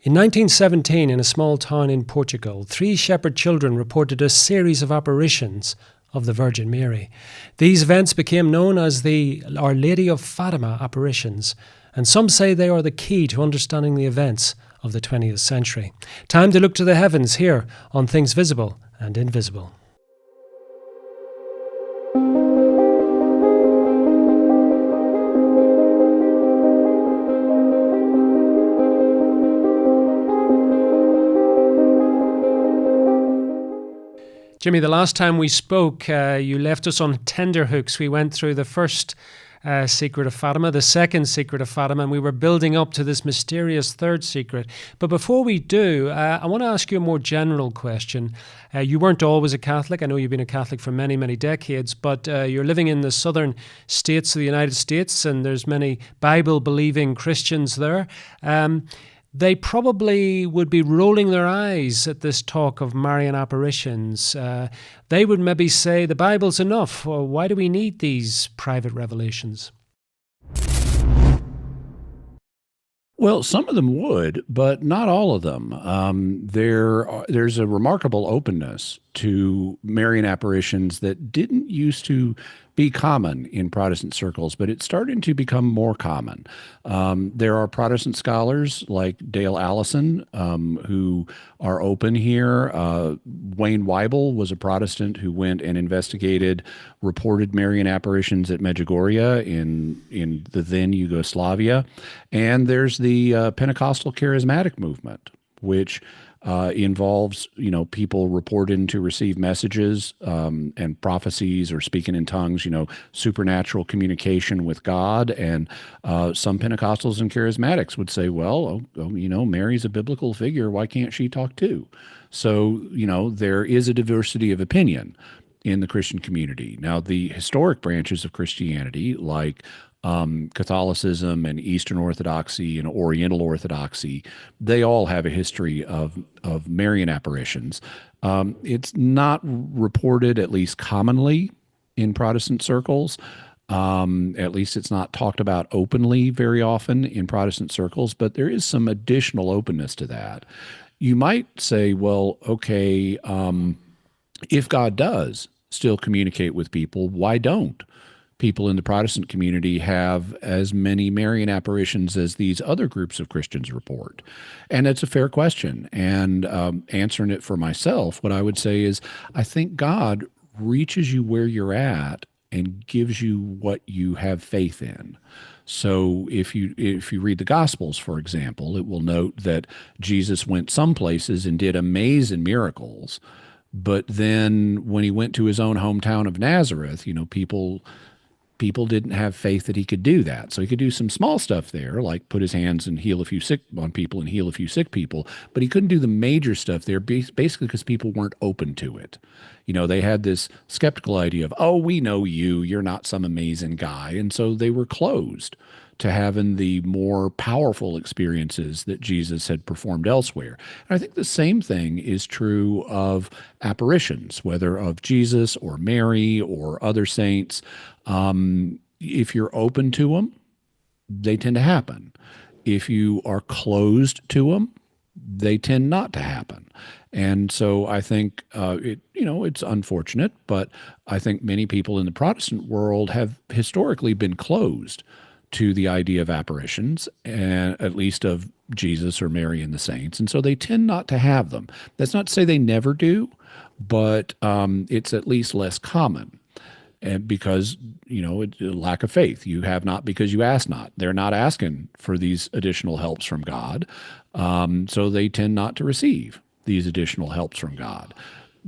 In 1917, in a small town in Portugal, 3 shepherd children reported a series of apparitions of the Virgin Mary. These events became known as the Our Lady of Fatima apparitions, and some say they are the key to understanding the events of the 20th century. Time to look to the heavens here on Things Visible and Invisible. Jimmy, the last time we spoke, you left us on tenterhooks. We went through the first secret of Fatima, the second secret of Fatima, and we were building up to this mysterious third secret. But before we do, I want to ask you a more general question. You weren't always a Catholic. I know you've been a Catholic for many, many decades, but you're living in the southern states of the United States, and there's many Bible-believing Christians there. They probably would be rolling their eyes at this talk of Marian apparitions. They would maybe say, the Bible's enough, or why do we need these private revelations? Well, some of them would, but not all of them. There's a remarkable openness to Marian apparitions that didn't used to be common in Protestant circles, but it's starting to become more common. There are Protestant scholars like Dale Allison who are open here. Wayne Weibel was a Protestant who went and investigated reported Marian apparitions at Medjugorje in the then Yugoslavia. And there's the Pentecostal charismatic movement, which involves, people reporting to receive messages and prophecies or speaking in tongues, supernatural communication with God. And some Pentecostals and charismatics would say, well, Mary's a biblical figure. Why can't she talk too? So, there is a diversity of opinion in the Christian community. Now, the historic branches of Christianity, like Catholicism and Eastern Orthodoxy and Oriental Orthodoxy, they all have a history of Marian apparitions. It's not reported, at least commonly, in Protestant circles. At least it's not talked about openly very often in Protestant circles, but there is some additional openness to that. You might say, well, okay, if God does still communicate with people, why don't people in the Protestant community have as many Marian apparitions as these other groups of Christians report? And it's a fair question. And answering it for myself, what I would say is, I think God reaches you where you're at and gives you what you have faith in. So if you read the Gospels, for example, it will note that Jesus went some places and did amazing miracles. But then when he went to his own hometown of Nazareth, people didn't have faith that he could do that. So he could do some small stuff there, like put his hands and heal a few sick on people and heal a few sick people, but he couldn't do the major stuff there basically because people weren't open to it. They had this skeptical idea of, oh, we know you're not some amazing guy. And so they were closed to having the more powerful experiences that Jesus had performed elsewhere. And I think the same thing is true of apparitions, whether of Jesus or Mary or other saints. If you're open to them, they tend to happen. If you are closed to them, they tend not to happen. And so I think it's unfortunate, but I think many people in the Protestant world have historically been closed to the idea of apparitions, and at least of Jesus or Mary and the saints. And so they tend not to have them. That's not to say they never do, but it's at least less common. And because, it's a lack of faith. You have not because you ask not. They're not asking for these additional helps from God. So they tend not to receive these additional helps from God.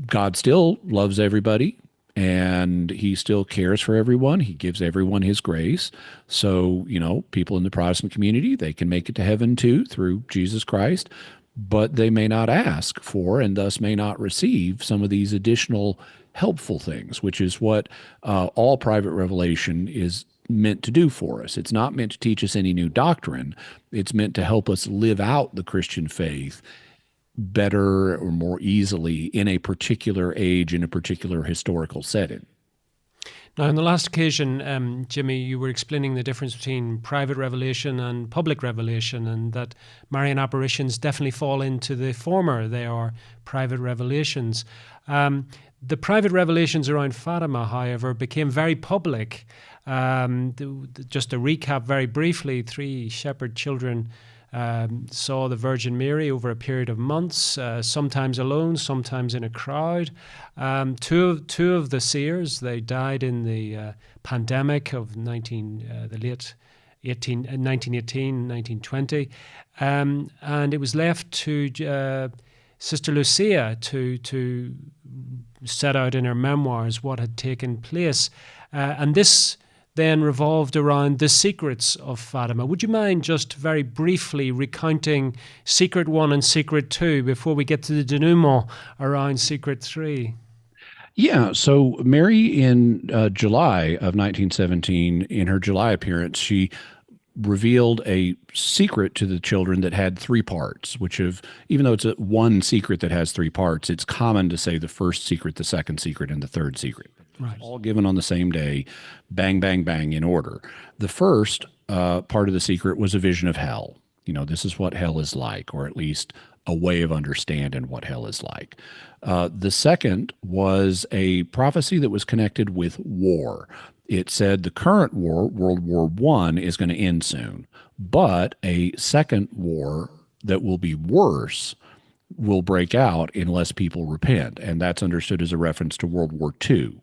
God still loves everybody, and he still cares for everyone. He gives everyone his grace. So, people in the Protestant community, they can make it to heaven too through Jesus Christ, but they may not ask for and thus may not receive some of these additional helpful things, which is what all private revelation is meant to do for us. It's not meant to teach us any new doctrine. It's meant to help us live out the Christian faith better or more easily in a particular age, in a particular historical setting. Now, on the last occasion, Jimmy, you were explaining the difference between private revelation and public revelation, and that Marian apparitions definitely fall into the former. They are private revelations. The private revelations around Fatima, however, became very public. Just to recap very briefly, three shepherd children saw the Virgin Mary over a period of months, sometimes alone, sometimes in a crowd. Two of the seers, they died in the pandemic of the late 1918, 1920. And it was left to Sister Lucia to set out in her memoirs what had taken place. And this then revolved around the secrets of Fatima. Would you mind just very briefly recounting Secret 1 and Secret 2 before we get to the denouement around Secret 3? Yeah, so Mary in July of 1917, in her July appearance, she revealed a secret to the children that had three parts, which have, even though it's one secret that has three parts, it's common to say the first secret, the second secret, and the third secret. Right. All given on the same day, bang, bang, bang, in order. The first part of the secret was a vision of hell. This is what hell is like, or at least a way of understanding what hell is like. The second was a prophecy that was connected with war. It said the current war, World War I, is going to end soon, but a second war that will be worse will break out unless people repent. And that's understood as a reference to World War II.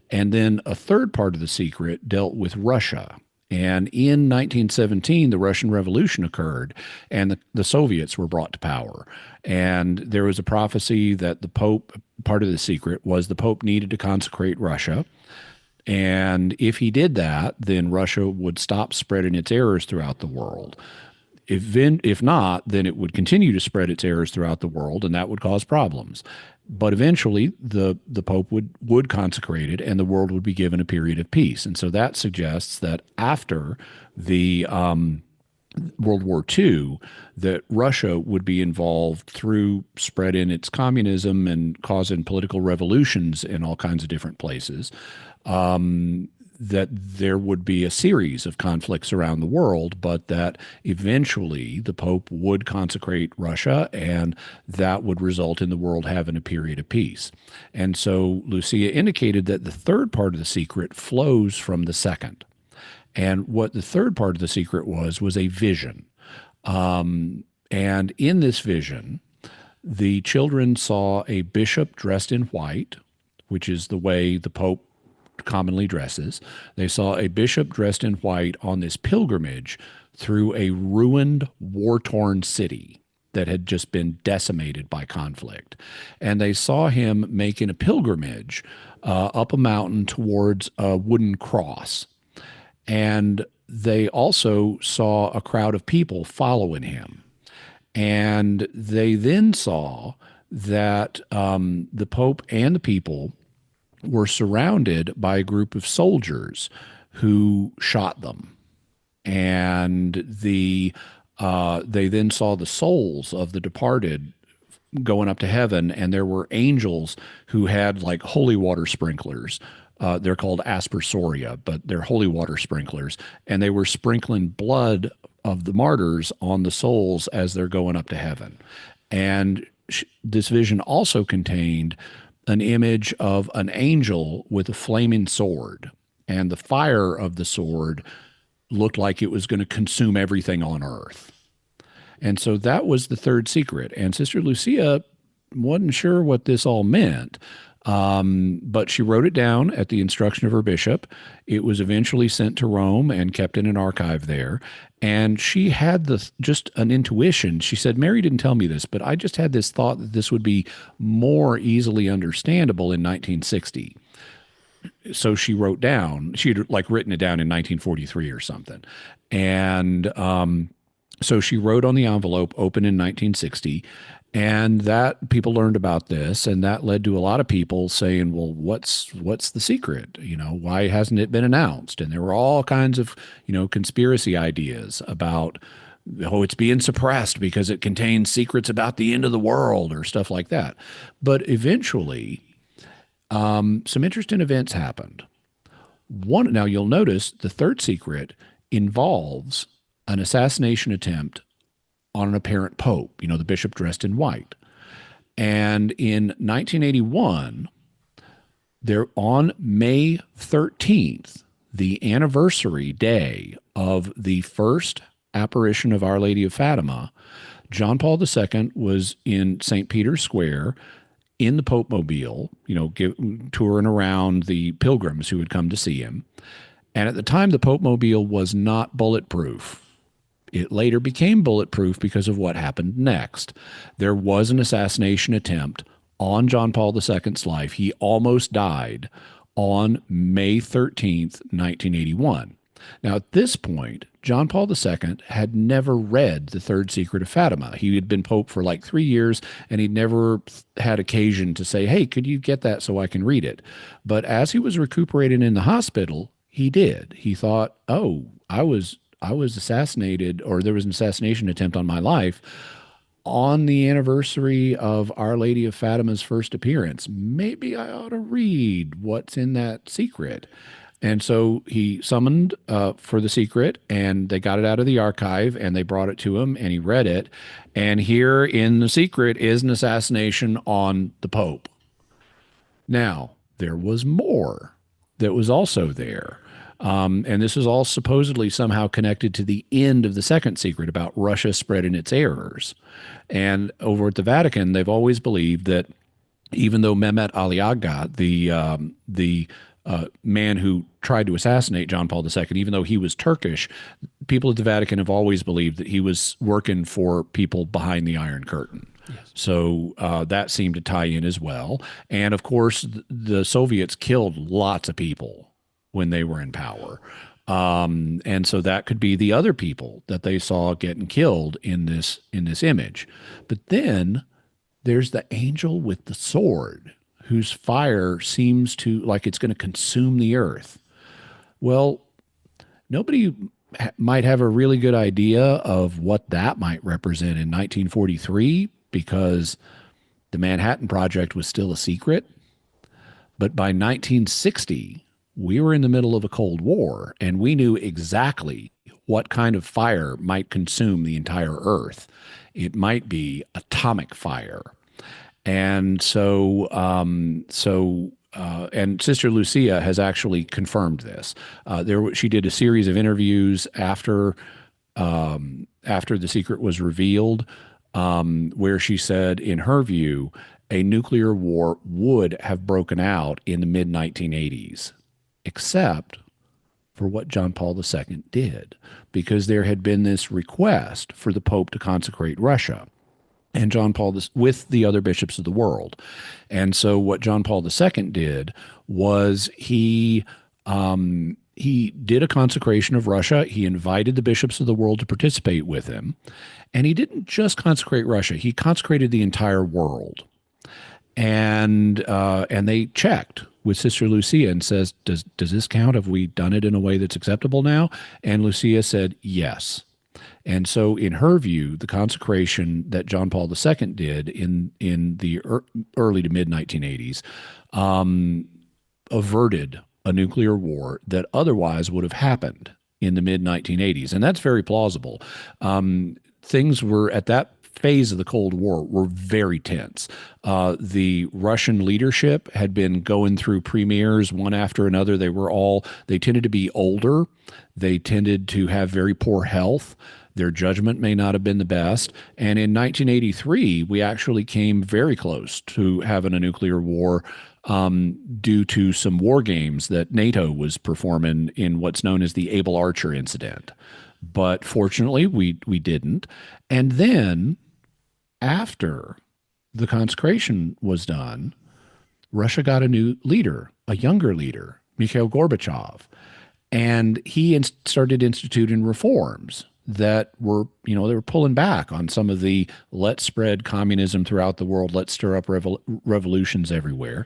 And then a third part of the secret dealt with Russia. And in 1917, the Russian Revolution occurred, and the Soviets were brought to power. And there was a prophecy that the Pope, part of the secret was the Pope needed to consecrate Russia. And if he did that, then Russia would stop spreading its errors throughout the world. If not, then it would continue to spread its errors throughout the world, and that would cause problems. But eventually, the Pope would consecrate it, and the world would be given a period of peace. And so that suggests that after the World War II, that Russia would be involved through spreading its communism and causing political revolutions in all kinds of different places. That there would be a series of conflicts around the world, but that eventually the Pope would consecrate Russia, and that would result in the world having a period of peace. And so Lucia indicated that the third part of the secret flows from the second. And what the third part of the secret was a vision. And in this vision, the children saw a bishop dressed in white, which is the way the Pope commonly dresses. They saw a bishop dressed in white on this pilgrimage through a ruined, war-torn city that had just been decimated by conflict. And they saw him making a pilgrimage up a mountain towards a wooden cross. And they also saw a crowd of people following him. And they then saw that the Pope and the people were surrounded by a group of soldiers who shot them. And they then saw the souls of the departed going up to heaven, and there were angels who had like holy water sprinklers. They're called aspersoria, but they're holy water sprinklers, and they were sprinkling blood of the martyrs on the souls as they're going up to heaven. And this vision also contained an image of an angel with a flaming sword, and the fire of the sword looked like it was going to consume everything on earth. And so that was the third secret. And Sister Lucia wasn't sure what this all meant, but she wrote it down at the instruction of her bishop. It was eventually sent to Rome and kept in an archive there. And she had just an intuition. She said, Mary didn't tell me this, but I just had this thought that this would be more easily understandable in 1960. So she wrote down, she had like written it down in 1943 or something. And so she wrote on the envelope, open in 1960. And that people learned about this, and that led to a lot of people saying, well, what's the secret? Why hasn't it been announced? And there were all kinds of, conspiracy ideas about, it's being suppressed because it contains secrets about the end of the world or stuff like that. But eventually, some interesting events happened. Now you'll notice the third secret involves an assassination attempt on an apparent pope, the bishop dressed in white. And in 1981, there on May 13th, the anniversary day of the first apparition of Our Lady of Fatima, John Paul II was in St. Peter's Square in the Pope Mobile, touring around the pilgrims who had come to see him. And at the time, the Pope Mobile was not bulletproof. It later became bulletproof because of what happened next. There was an assassination attempt on John Paul II's life. He almost died on May 13th, 1981. Now, at this point, John Paul II had never read The Third Secret of Fatima. He had been Pope for like 3 years, and he'd never had occasion to say, hey, could you get that so I can read it? But as he was recuperating in the hospital, he did. He thought, oh, I was assassinated, or there was an assassination attempt on my life on the anniversary of Our Lady of Fatima's first appearance. Maybe I ought to read what's in that secret. And so he summoned for the secret, and they got it out of the archive, and they brought it to him, and he read it. And here in the secret is an assassination on the Pope. Now, there was more that was also there. And this is all supposedly somehow connected to the end of the second secret about Russia spreading its errors. And over at the Vatican, they've always believed that even though Mehmet Ali Agha, the man who tried to assassinate John Paul II, even though he was Turkish, people at the Vatican have always believed that he was working for people behind the Iron Curtain. Yes. So that seemed to tie in as well. And of course, the Soviets killed lots of people when they were in power. And so that could be the other people that they saw getting killed in this image. But then there's the angel with the sword, whose fire seems to like it's going to consume the earth. Well, nobody might have a really good idea of what that might represent in 1943, because the Manhattan Project was still a secret. But by 1960, we were in the middle of a Cold War, and we knew exactly what kind of fire might consume the entire earth. It might be atomic fire. And and Sister Lucia has actually confirmed this. She did a series of interviews after the secret was revealed, where she said, in her view, a nuclear war would have broken out in the mid-1980s, except for what John Paul II did, because there had been this request for the Pope to consecrate Russia, and John Paul with the other bishops of the world. And so what John Paul II did was he did a consecration of Russia. He invited the bishops of the world to participate with him. And he didn't just consecrate Russia. He consecrated the entire world. And they checked with Sister Lucia and says, does this count? Have we done it in a way that's acceptable now? And Lucia said, yes. And so in her view, the consecration that John Paul II did in the early to mid-1980s averted a nuclear war that otherwise would have happened in the mid-1980s. And that's very plausible. Things were, at that phase of the Cold War, were very tense. The Russian leadership had been going through premiers one after another. They tended to be older. They tended to have very poor health. Their judgment may not have been the best. And in 1983, we actually came very close to having a nuclear war due to some war games that NATO was performing in what's known as the Able Archer incident. But fortunately, we didn't. And then after the consecration was done, Russia got a new leader, a younger leader, Mikhail Gorbachev. And he started instituting reforms that were, they were pulling back on some of the let's spread communism throughout the world, let's stir up revolutions everywhere.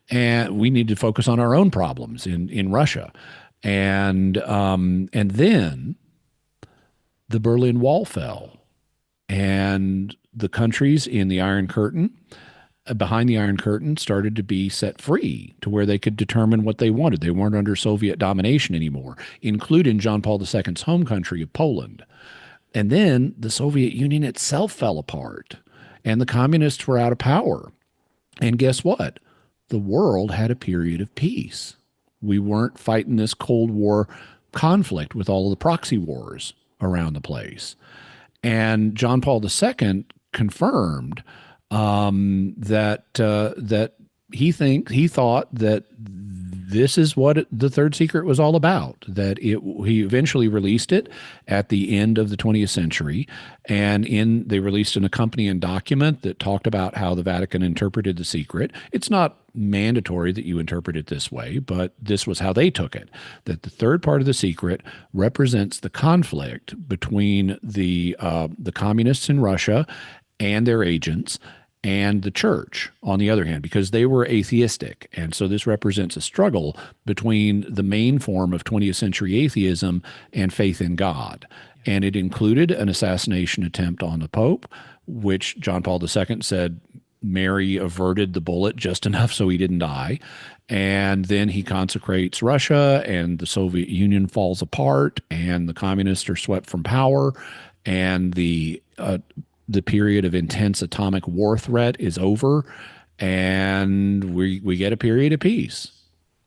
And we need to focus on our own problems in Russia. And then the Berlin Wall fell, and the countries in the Iron Curtain behind the Iron Curtain started to be set free to where they could determine what they wanted. They weren't under Soviet domination anymore, including John Paul II's home country of Poland. And then the Soviet Union itself fell apart and the communists were out of power. And guess what? The world had a period of peace. We weren't fighting this Cold War conflict with all of the proxy wars around the place. And John Paul II confirmed that he thought that this is what the Third Secret was all about. He eventually released it at the end of the 20th century, and they released an accompanying document that talked about how the Vatican interpreted the secret. It's not mandatory that you interpret it this way, but this was how they took it, that the third part of the secret represents the conflict between the communists in Russia and their agents and the church, on the other hand, because they were atheistic. And so this represents a struggle between the main form of 20th century atheism and faith in God. And it included an assassination attempt on the Pope, which John Paul II said Mary averted the bullet just enough so he didn't die. And then he consecrates Russia, and the Soviet Union falls apart, and the communists are swept from power, and the period of intense atomic war threat is over, and we get a period of peace.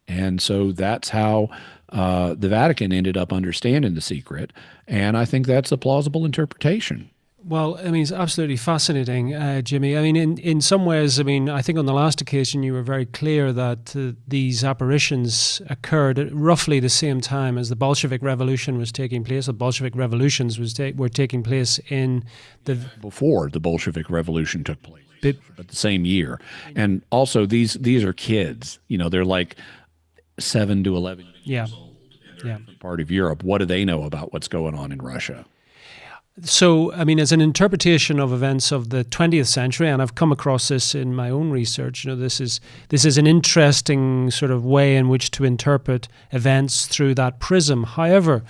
And so that's how the Vatican ended up understanding the secret, and I think that's a plausible interpretation. Well, I mean, it's absolutely fascinating, Jimmy. I mean, in some ways, I mean, I think on the last occasion you were very clear that these apparitions occurred at roughly the same time as the Bolshevik Revolution was taking place. The Bolshevik revolutions were taking place before the Bolshevik Revolution took place, but the same year. And also, these are kids. You know, they're like 7 to 11 years old. And they're in part of Europe. What do they know about what's going on in Russia? So, I mean, as an interpretation of events of the 20th century, and I've come across this in my own research, you know, this is an interesting sort of way in which to interpret events through that prism. However,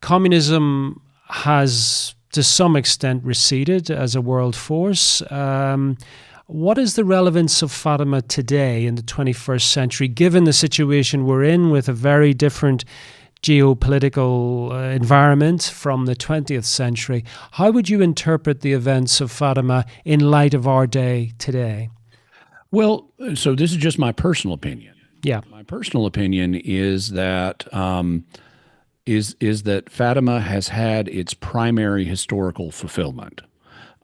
communism has, to some extent, receded as a world force. What is the relevance of Fatima today in the 21st century, given the situation we're in with a very different geopolitical environment from the 20th century? How would you interpret the events of Fatima in light of our day today? Well, so this is just my personal opinion. Yeah. My personal opinion is that that Fatima has had its primary historical fulfillment.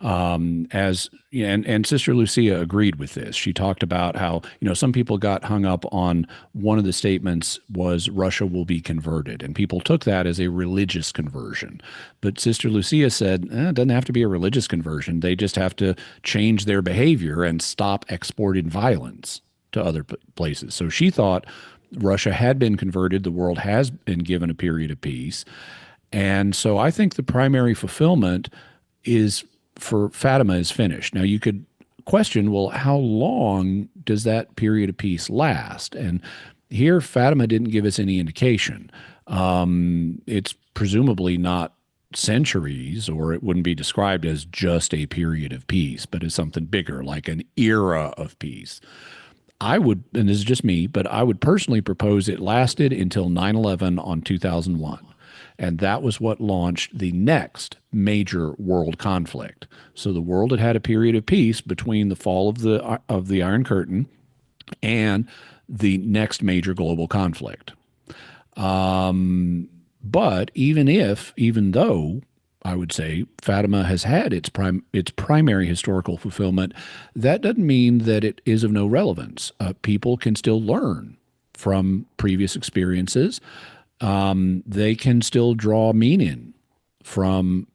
And Sister Lucia agreed with this. She talked about how, you know, some people got hung up on one of the statements was Russia will be converted, and people took that as a religious conversion. But Sister Lucia said, it doesn't have to be a religious conversion. They just have to change their behavior and stop exporting violence to other places. So she thought Russia had been converted. The world has been given a period of peace. And so I think the primary fulfillment for Fatima is finished. Now, you could question, well, how long does that period of peace last? And here, Fatima didn't give us any indication. It's presumably not centuries, or it wouldn't be described as just a period of peace, but as something bigger, like an era of peace. I would, and this is just me, but I would personally propose it lasted until 9/11 on 2001. And that was what launched the next major world conflict. So the world had a period of peace between the fall of the Iron Curtain and the next major global conflict. But even though I would say Fatima has had its primary historical fulfillment, that doesn't mean that it is of no relevance. People can still learn from previous experiences. They can still draw meaning from,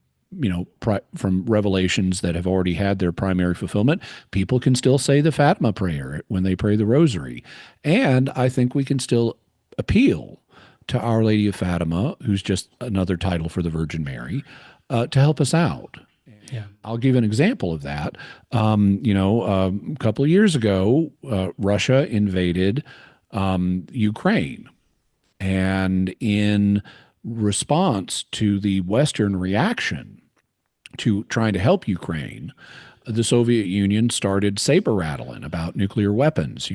from revelations that have already had their primary fulfillment. People can still say the Fatima prayer when they pray the rosary. And I think we can still appeal to Our Lady of Fatima, who's just another title for the Virgin Mary, to help us out. Yeah. I'll give an example of that. A couple of years ago, Russia invaded Ukraine. And in response to the Western reaction to trying to help Ukraine, the Soviet Union started saber rattling about nuclear weapons,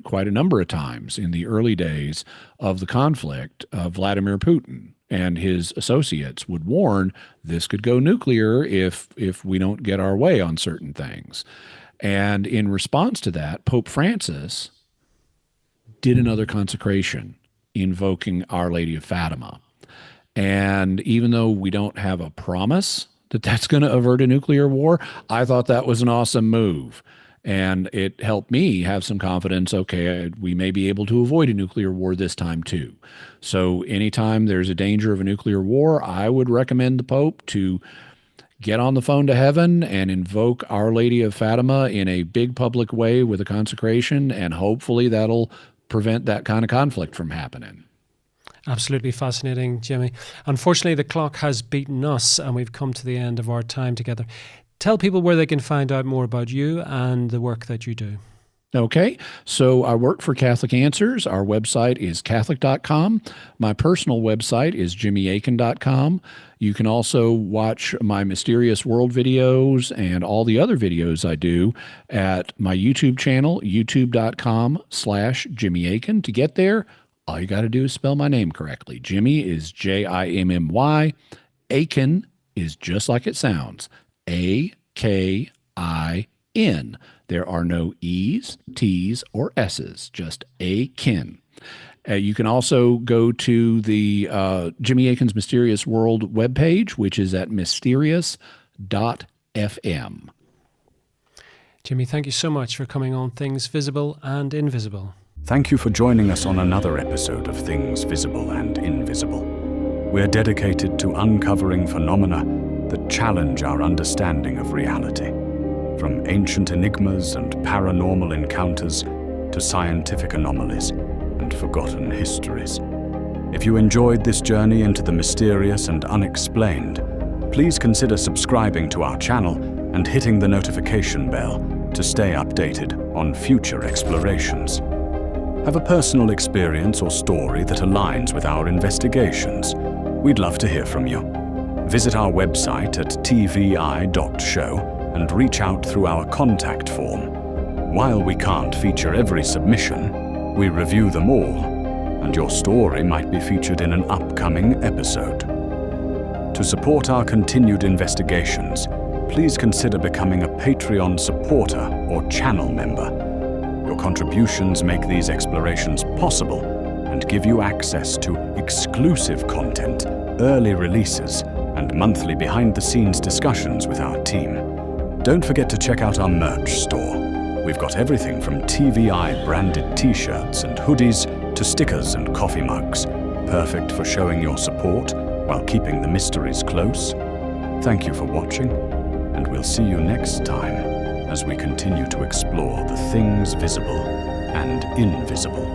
quite a number of times in the early days of the conflict. Vladimir Putin and his associates would warn this could go nuclear if we don't get our way on certain things. And in response to that, Pope Francis did another consecration invoking Our Lady of Fatima. And even though we don't have a promise that that's going to avert a nuclear war, I thought that was an awesome move. And it helped me have some confidence, okay, we may be able to avoid a nuclear war this time too. So anytime there's a danger of a nuclear war, I would recommend the Pope to get on the phone to heaven and invoke Our Lady of Fatima in a big public way with a consecration, and hopefully that'll prevent that kind of conflict from happening. Absolutely fascinating, Jimmy. Unfortunately, the clock has beaten us and we've come to the end of our time together. Tell people where they can find out more about you and the work that you do. Okay, so I work for Catholic Answers. Our website is Catholic.com. My personal website is JimmyAkin.com. You can also watch my Mysterious World videos and all the other videos I do at my YouTube channel, youtube.com/JimmyAkin. To get there, all you got to do is spell my name correctly. Jimmy is Jimmy. Akin is just like it sounds, Akin. There are no E's, T's, or S's, just Akin. You can also go to the Jimmy Akin's Mysterious World webpage, which is at mysterious.fm. Jimmy, thank you so much for coming on Things Visible and Invisible. Thank you for joining us on another episode of Things Visible and Invisible. We're dedicated to uncovering phenomena that challenge our understanding of reality, from ancient enigmas and paranormal encounters to scientific anomalies and forgotten histories. If you enjoyed this journey into the mysterious and unexplained, please consider subscribing to our channel and hitting the notification bell to stay updated on future explorations. Have a personal experience or story that aligns with our investigations? We'd love to hear from you. Visit our website at tvi.show and reach out through our contact form. While we can't feature every submission, we review them all, and your story might be featured in an upcoming episode. To support our continued investigations, please consider becoming a Patreon supporter or channel member. Your contributions make these explorations possible and give you access to exclusive content, early releases, and monthly behind-the-scenes discussions with our team. Don't forget to check out our merch store. We've got everything from TVI-branded t-shirts and hoodies to stickers and coffee mugs, perfect for showing your support while keeping the mysteries close. Thank you for watching, and we'll see you next time as we continue to explore the things visible and invisible.